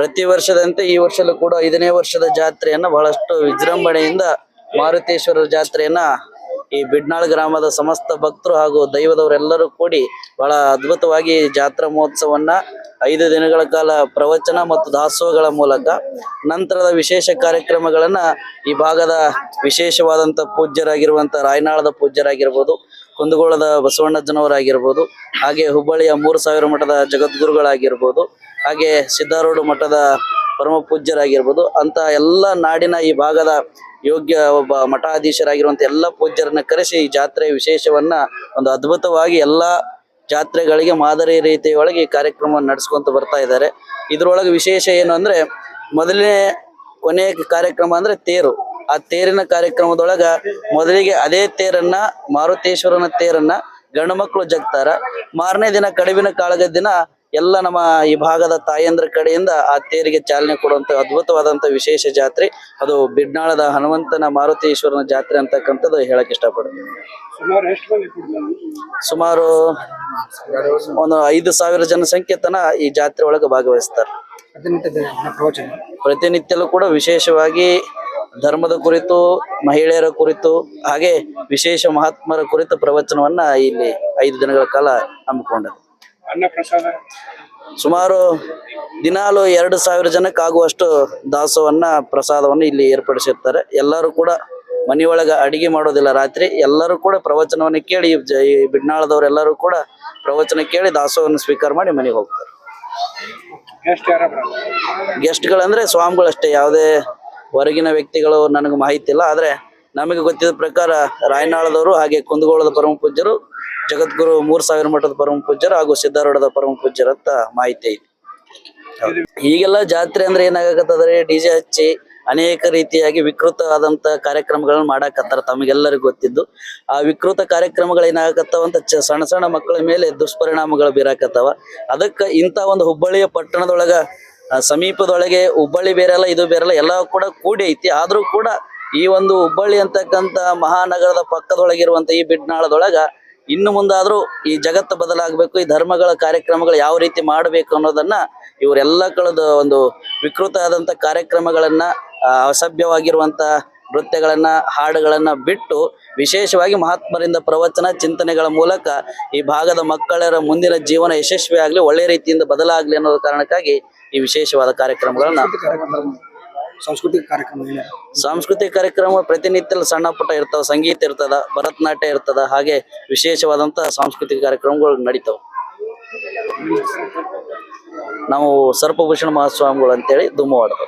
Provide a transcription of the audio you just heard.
ಪ್ರತಿ ವರ್ಷದಂತೆ ಈ ವರ್ಷದಲ್ಲೂ ಕೂಡ 5ನೇ ವರ್ಷದ ಜಾತ್ರೆಯನ್ನ ಬಹಳಷ್ಟು ವಿಜೃಂಭಣೆಯಿಂದ ಮಾರುತೇಶ್ವರ ಜಾತ್ರೆಯನ್ನ ಈ ಬಿಡ್ನಾಳ್ ಗ್ರಾಮದ ಸಮಸ್ತ ಭಕ್ತರು ಹಾಗೂ ದೈವದವರೆಲ್ಲರೂ ಕೂಡಿ ಬಹಳ ಅದ್ಭುತವಾಗಿ ಜಾತ್ರಾ ಮಹೋತ್ಸವನ್ನ 5 ದಿನಗಳ ಕಾಲ ಪ್ರವಚನ ಮತ್ತು ದಾಸೋಹಗಳ ಮೂಲಕ ನಂತರದ ವಿಶೇಷ ಕಾರ್ಯಕ್ರಮಗಳನ್ನ ಈ ಭಾಗದ ವಿಶೇಷವಾದಂತ ಪೂಜ್ಯರಾಗಿರುವಂತ ರಾಯನಾಳದ ಪೂಜ್ಯರಾಗಿರ್ಬೋದು, ಕುಂದಗೋಳದ ಬಸವಣ್ಣಜ್ಜನವರಾಗಿರ್ಬೋದು, ಹಾಗೆ ಹುಬ್ಬಳ್ಳಿಯ 3000 ಮಠದ ಜಗದ್ಗುರುಗಳಾಗಿರ್ಬೋದು, ಹಾಗೆ ಸಿದ್ದಾರೂಢ ಮಠದ ಪರಮ ಪೂಜ್ಯರಾಗಿರ್ಬೋದು ಅಂತ ಎಲ್ಲ ನಾಡಿನ ಈ ಭಾಗದ ಯೋಗ್ಯ ಒಬ್ಬ ಮಠಾಧೀಶರಾಗಿರುವಂತ ಎಲ್ಲ ಪೂಜ್ಯರನ್ನ ಕರೆಸಿ ಈ ಜಾತ್ರೆ ವಿಶೇಷವನ್ನ ಒಂದು ಅದ್ಭುತವಾಗಿ ಎಲ್ಲಾ ಜಾತ್ರೆಗಳಿಗೆ ಮಾದರಿ ರೀತಿಯೊಳಗೆ ಈ ಕಾರ್ಯಕ್ರಮ ನಡೆಸ್ಕೊಂತ ಬರ್ತಾ ಇದ್ದಾರೆ. ಇದ್ರೊಳಗೆ ವಿಶೇಷ ಏನು ಅಂದ್ರೆ ಮೊದಲನೇ ಕೊನೆಯ ಕಾರ್ಯಕ್ರಮ ಅಂದ್ರೆ ತೇರು. ಆ ತೇರಿನ ಕಾರ್ಯಕ್ರಮದೊಳಗ ಮೊದಲಿಗೆ ಅದೇ ತೇರನ್ನ ಮಾರುತೇಶ್ವರನ ತೇರನ್ನ ಗಂಡು ಮಕ್ಕಳು ಜಗ್ತಾರ. ಮಾರನೇ ದಿನ ಕಡುಬಿನ ಕಾಳಗದ ದಿನ ಎಲ್ಲ ನಮ್ಮ ಈ ಭಾಗದ ತಾಯಂದ್ರ ಕಡೆಯಿಂದ ಆ ತೇರಿಗೆ ಚಾಲನೆ ಕೊಡುವಂತ ಅದ್ಭುತವಾದಂತ ವಿಶೇಷ ಜಾತ್ರೆ ಅದು ಬಿಡ್ನಾಳದ ಹನುಮಂತನ ಮಾರುತೇಶ್ವರನ ಜಾತ್ರೆ ಅಂತಕ್ಕಂಥದ್ದು ಹೇಳಕ್ ಇಷ್ಟಪಡ್ತೀನಿ. ಸುಮಾರು ಒಂದು 5,000 ಜನಸಂಖ್ಯೆ ತನ ಈ ಜಾತ್ರೆ ಒಳಗೆ ಭಾಗವಹಿಸ್ತಾರೆ. ಪ್ರತಿನಿತ್ಯಲೂ ಕೂಡ ವಿಶೇಷವಾಗಿ ಧರ್ಮದ ಕುರಿತು, ಮಹಿಳೆಯರ ಕುರಿತು, ಹಾಗೆ ವಿಶೇಷ ಮಹಾತ್ಮರ ಕುರಿತು ಪ್ರವಚನವನ್ನ ಇಲ್ಲಿ 5 ದಿನಗಳ ಕಾಲ ಹಮ್ಮಿಕೊಂಡಿದೆ. ಸುಮಾರು ದಿನಾಲು 2,000 ಜನಕ್ಕೆ ಆಗುವಷ್ಟು ದಾಸೋಹವನ್ನ ಪ್ರಸಾದವನ್ನು ಇಲ್ಲಿ ಏರ್ಪಡಿಸಿರ್ತಾರೆ. ಎಲ್ಲರೂ ಕೂಡ ಮನೆಯೊಳಗ ಅಡಿಗೆ ಮಾಡೋದಿಲ್ಲ, ರಾತ್ರಿ ಎಲ್ಲರೂ ಕೂಡ ಪ್ರವಚನವನ್ನು ಕೇಳಿ ಈ ಬಿಡ್ನಾಳದವರೆಲ್ಲರೂ ಕೂಡ ಪ್ರವಚನ ಕೇಳಿ ದಾಸೋಹವನ್ನು ಸ್ವೀಕಾರ ಮಾಡಿ ಮನೆಗೆ ಹೋಗ್ತಾರೆ. ಗೆಸ್ಟ್ಗಳಂದ್ರೆ ಸ್ವಾಮಿಗಳಷ್ಟೇ, ಯಾವುದೇ ಹೊರಗಿನ ವ್ಯಕ್ತಿಗಳು ನನಗೆ ಮಾಹಿತಿ ಇಲ್ಲ. ಆದ್ರೆ ನಮಗೆ ಗೊತ್ತಿದ್ದ ಪ್ರಕಾರ ರಾಯನಾಳದವರು, ಹಾಗೆ ಕುಂದಗೋಳದ ಪರಮ ಪೂಜ್ಯರು, ಜಗದ್ಗುರು 3000 ಮಠದ ಪರಮ ಪೂಜ್ಯರು ಹಾಗೂ ಸಿದ್ದಾರೂಢದ ಪರಮ ಪೂಜ್ಯರು ಅಂತ ಮಾಹಿತಿ ಐತಿ. ಈಗೆಲ್ಲ ಜಾತ್ರೆ ಅಂದ್ರೆ ಏನಾಗತ್ತಂದ್ರೆ ಡಿಜೆ ಹಚ್ಚಿ ಅನೇಕ ರೀತಿಯಾಗಿ ವಿಕೃತ ಆದಂತ ಕಾರ್ಯಕ್ರಮಗಳನ್ನ ಮಾಡಾಕತ್ತಾರ. ತಮಗೆಲ್ಲರಿಗೂ ಗೊತ್ತಿದ್ದು ಆ ವಿಕೃತ ಕಾರ್ಯಕ್ರಮಗಳು ಏನಾಗತ್ತವಂತ ಸಣ್ಣ ಸಣ್ಣ ಮಕ್ಕಳ ಮೇಲೆ ದುಷ್ಪರಿಣಾಮಗಳು ಬೀರಾಕತ್ತಾವ. ಅದಕ್ಕೆ ಇಂಥ ಒಂದು ಹುಬ್ಬಳ್ಳಿಯ ಪಟ್ಟಣದೊಳಗ ಸಮೀಪದೊಳಗೆ ಹುಬ್ಬಳ್ಳಿ ಬೇರೆಲ್ಲ ಇದು ಬೇರೆಲ್ಲ ಎಲ್ಲ ಕೂಡ ಕೂಡಿ ಐತಿ. ಆದ್ರೂ ಕೂಡ ಈ ಒಂದು ಹುಬ್ಬಳ್ಳಿ ಅಂತಕ್ಕಂಥ ಮಹಾನಗರದ ಪಕ್ಕದೊಳಗಿರುವಂತ ಈ ಬಿಡ್ನಾಳದೊಳಗ ಇನ್ನು ಮುಂದಾದ್ರೂ ಈ ಜಗತ್ತು ಬದಲಾಗಬೇಕು, ಈ ಧರ್ಮಗಳ ಕಾರ್ಯಕ್ರಮಗಳು ಯಾವ ರೀತಿ ಮಾಡಬೇಕು ಅನ್ನೋದನ್ನ ಇವರೆಲ್ಲ ಕಳೆದ ಒಂದು ವಿಕೃತ ಆದಂತ ಕಾರ್ಯಕ್ರಮಗಳನ್ನ, ಅಸಭ್ಯವಾಗಿರುವಂತ ನೃತ್ಯಗಳನ್ನ, ಹಾಡುಗಳನ್ನ ಬಿಟ್ಟು ವಿಶೇಷವಾಗಿ ಮಹಾತ್ಮರಿಂದ ಪ್ರವಚನ ಚಿಂತನೆಗಳ ಮೂಲಕ ಈ ಭಾಗದ ಮಕ್ಕಳರ ಮುಂದಿನ ಜೀವನ ಯಶಸ್ವಿ ಆಗ್ಲಿ, ಒಳ್ಳೆ ರೀತಿಯಿಂದ ಬದಲಾಗ್ಲಿ ಅನ್ನೋ ಕಾರಣಕ್ಕಾಗಿ ಈ ವಿಶೇಷವಾದ ಕಾರ್ಯಕ್ರಮಗಳನ್ನ ಸಾಂಸ್ಕೃತಿಕ ಕಾರ್ಯಕ್ರಮ ಪ್ರತಿನಿತ್ಯ ಸಣ್ಣ ಪುಟ್ಟ ಇರ್ತಾವ. ಸಂಗೀತ ಇರ್ತದ, ಭರತನಾಟ್ಯ ಇರ್ತದ, ಹಾಗೆ ವಿಶೇಷವಾದಂತ ಸಾಂಸ್ಕೃತಿಕ ಕಾರ್ಯಕ್ರಮಗಳು ನಡೀತಾವ. ನಾವು ಸರ್ಪಭೂಷಣ ಮಹಾಸ್ವಾಮಿಗಳು ಅಂತೇಳಿ ದುಮ್ಮವಾಡದ.